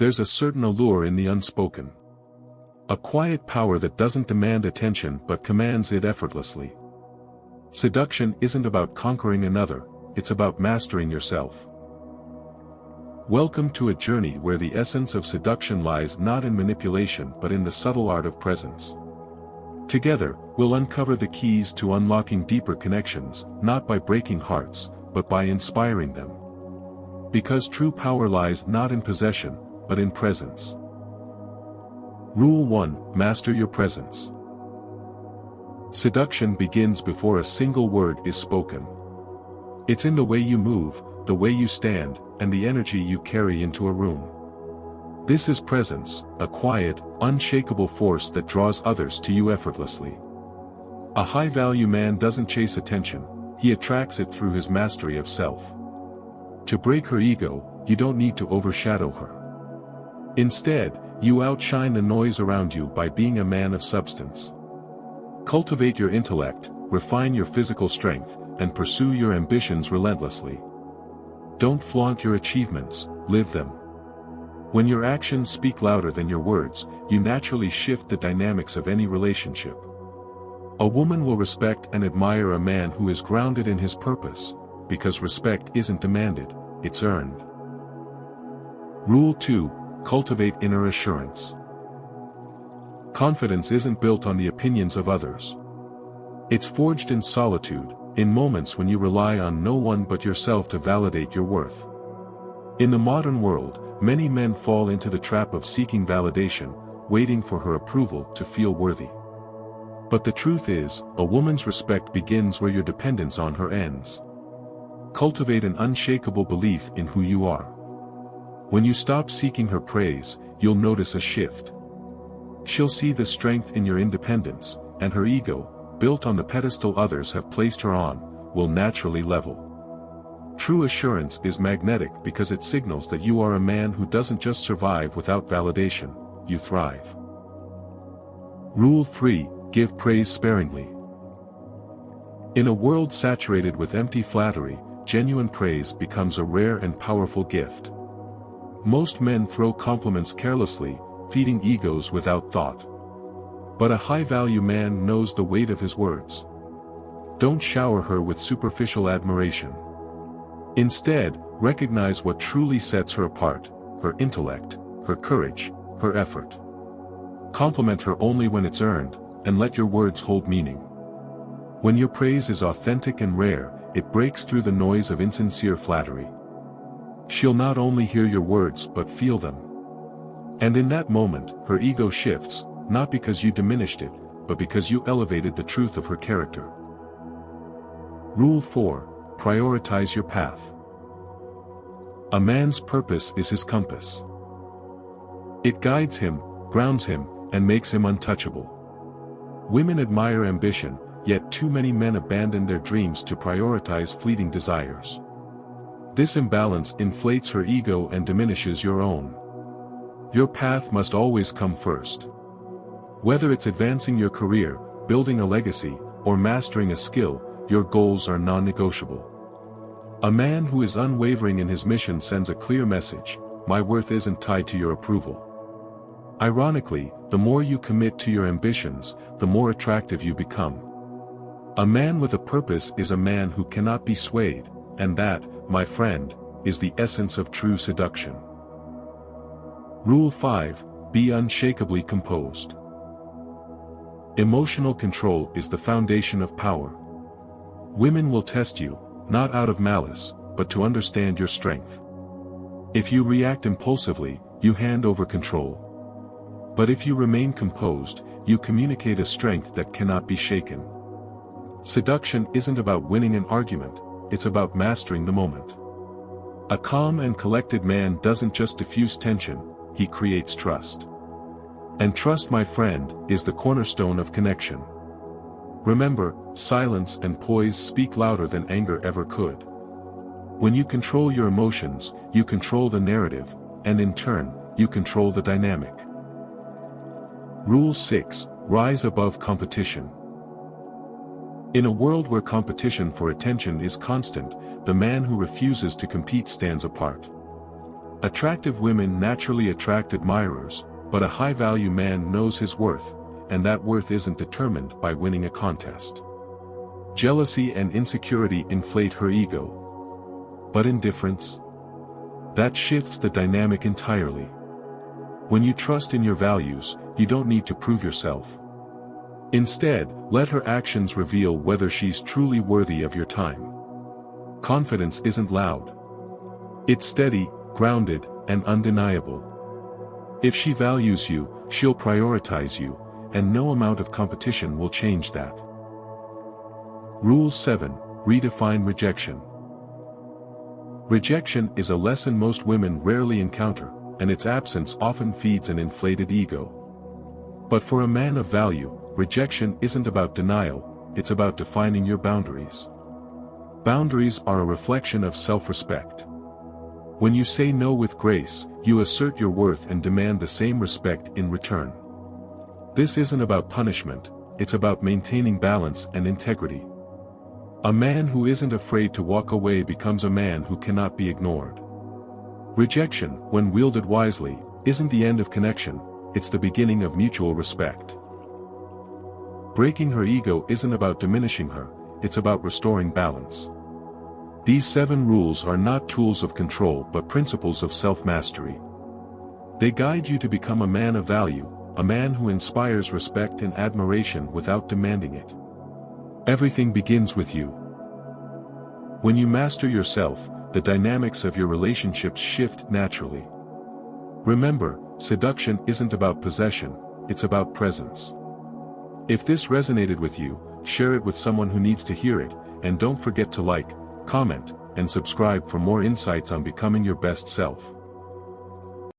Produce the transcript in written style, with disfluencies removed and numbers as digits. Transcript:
There's a certain allure in the unspoken. A quiet power that doesn't demand attention but commands it effortlessly. Seduction isn't about conquering another, it's about mastering yourself. Welcome to a journey where the essence of seduction lies not in manipulation but in the subtle art of presence. Together, we'll uncover the keys to unlocking deeper connections, not by breaking hearts, but by inspiring them. Because true power lies not in possession, but in presence. Rule 1: Master your presence. Seduction begins before a single word is spoken. It's in the way you move, the way you stand, and the energy you carry into a room. This is presence, a quiet, unshakable force that draws others to you effortlessly. A high-value man doesn't chase attention, he attracts it through his mastery of self. To break her ego, you don't need to overshadow her. Instead, you outshine the noise around you by being a man of substance. Cultivate your intellect, refine your physical strength, and pursue your ambitions relentlessly. Don't flaunt your achievements, live them. When your actions speak louder than your words, you naturally shift the dynamics of any relationship. A woman will respect and admire a man who is grounded in his purpose, because respect isn't demanded, it's earned. Rule 2: Cultivate inner assurance. Confidence isn't built on the opinions of others. It's forged in solitude, in moments when you rely on no one but yourself to validate your worth. In the modern world, many men fall into the trap of seeking validation, waiting for her approval to feel worthy. But the truth is, a woman's respect begins where your dependence on her ends. Cultivate an unshakable belief in who you are. When you stop seeking her praise, you'll notice a shift. She'll see the strength in your independence, and her ego, built on the pedestal others have placed her on, will naturally level. True assurance is magnetic because it signals that you are a man who doesn't just survive without validation, you thrive. Rule 3: Give praise sparingly. In a world saturated with empty flattery, genuine praise becomes a rare and powerful gift. Most men throw compliments carelessly, feeding egos without thought. But a high-value man knows the weight of his words. Don't shower her with superficial admiration. Instead, recognize what truly sets her apart: her intellect, her courage, her effort. Compliment her only when it's earned, and let your words hold meaning. When your praise is authentic and rare, it breaks through the noise of insincere flattery. She'll not only hear your words but feel them. And in that moment, her ego shifts, not because you diminished it, but because you elevated the truth of her character. Rule 4: Prioritize your path. A man's purpose is his compass. It guides him, grounds him, and makes him untouchable. Women admire ambition, yet too many men abandon their dreams to prioritize fleeting desires. This imbalance inflates her ego and diminishes your own. Your path must always come first. Whether it's advancing your career, building a legacy, or mastering a skill, your goals are non-negotiable. A man who is unwavering in his mission sends a clear message: my worth isn't tied to your approval. Ironically, the more you commit to your ambitions, the more attractive you become. A man with a purpose is a man who cannot be swayed, and that, my friend, is the essence of true seduction. Rule 5: Be unshakably composed. Emotional control is the foundation of power. Women will test you, not out of malice, but to understand your strength. If you react impulsively, you hand over control. But if you remain composed, you communicate a strength that cannot be shaken. Seduction isn't about winning an argument, it's about mastering the moment. A calm and collected man doesn't just diffuse tension, he creates trust. And trust, my friend, is the cornerstone of connection. Remember, silence and poise speak louder than anger ever could. When you control your emotions, you control the narrative, and in turn, you control the dynamic. Rule 6: Rise above competition. In a world where competition for attention is constant, the man who refuses to compete stands apart. Attractive women naturally attract admirers, but a high-value man knows his worth, and that worth isn't determined by winning a contest. Jealousy and insecurity inflate her ego. But indifference? That shifts the dynamic entirely. When you trust in your values, you don't need to prove yourself. Instead, let her actions reveal whether she's truly worthy of your time. Confidence isn't loud. It's steady, grounded, and undeniable. If she values you, she'll prioritize you, and no amount of competition will change that. Rule 7. Redefine rejection. Rejection is a lesson most women rarely encounter, and its absence often feeds an inflated ego. But for a man of value, rejection isn't about denial, it's about defining your boundaries. Boundaries are a reflection of self-respect. When you say no with grace, you assert your worth and demand the same respect in return. This isn't about punishment, it's about maintaining balance and integrity. A man who isn't afraid to walk away becomes a man who cannot be ignored. Rejection, when wielded wisely, isn't the end of connection, it's the beginning of mutual respect. Breaking her ego isn't about diminishing her, it's about restoring balance. These 7 rules are not tools of control but principles of self-mastery. They guide you to become a man of value, a man who inspires respect and admiration without demanding it. Everything begins with you. When you master yourself, the dynamics of your relationships shift naturally. Remember, seduction isn't about possession, it's about presence. If this resonated with you, share it with someone who needs to hear it, and don't forget to like, comment, and subscribe for more insights on becoming your best self.